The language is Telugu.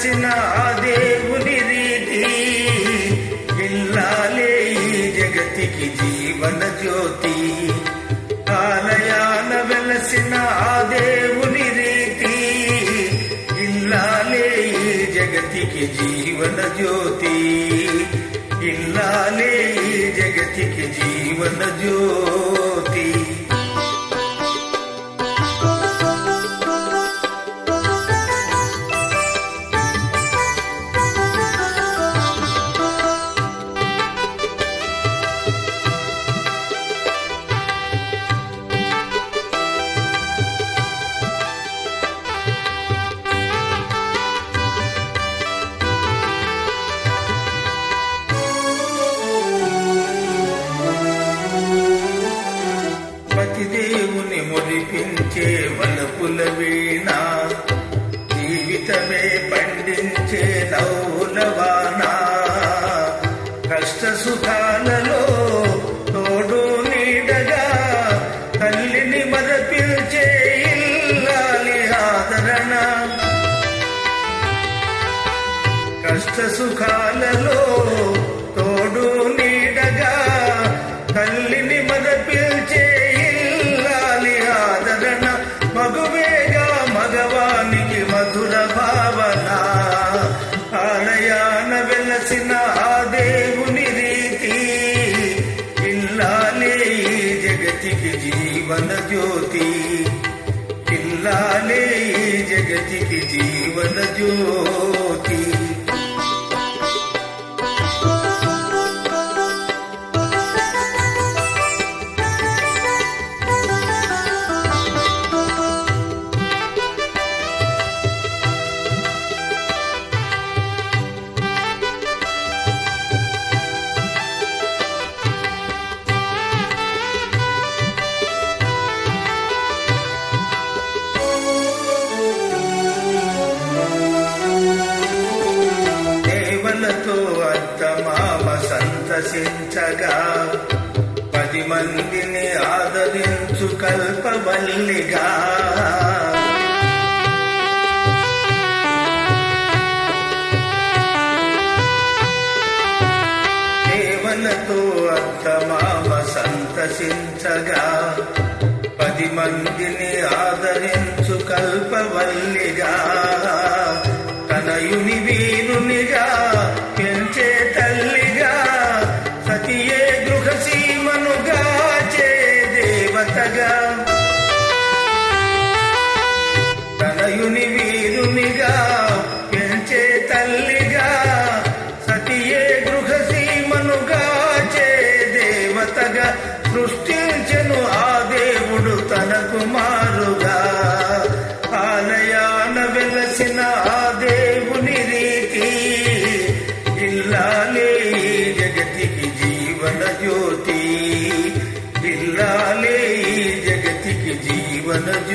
వెలసిన ఆ దేవుని రీతి, ఇల్లాలే ఈ జగతికి జీవన జ్యోతి. ఆలయాన వెలసిన ఆ దేవుని రీతి, ఇల్లాలే ఈ జగతికి జీవన జ్యోతి. ఇల్లాలే ఈ జగతికి జీవన జ్యోతి. దేవుని మురిపించే వలపుల వీణ, జీవితమే పండించే నవ్వుల వాన. కష్ట సుఖాలలో తోడు నీడగా తల్లిని మరపిల్చే ఇల్లాలి ఆదరణ. కష్ట సుఖాలలో తోడు నీడగా తల్లిని మరపిల్చే మగువేగా మగవానికి మధుర భావన. ఆలయాన వెలసిన ఆ దేవుని రీతి, ఇల్లాలే ఈ జగతికి జీవన జ్యోతి. ఇల్లాలే ఈ జగతికి జీవన జ్యోతి. అత్తమామ సంతసించగా 10 మందిని ఆదరించు కల్పవల్లిగా. సేవలతో అత్తమామ సంతసించగా 10 మందిని ఆదరించు కల్పవల్లిగా. తనయుని వీరునిగా పెంచే తల్లిగా, సతియే గృహసీమనుగా చే దేవతగా. తనయుని వీరునిగా పెంచే తల్లిగా, సతియే గృహసీమనుగా చే దేవతగా. సృష్టించెను ఆ దేవుడు తన కుమారుగా. ఆలయాన వెలసిన ఆ దేవుని రీతి, ఇల్లాలే ఈ జగతికి జీవన జ్యోతి. ఇల్లాలే ఈ జగతికి జీవన జ్యోతి.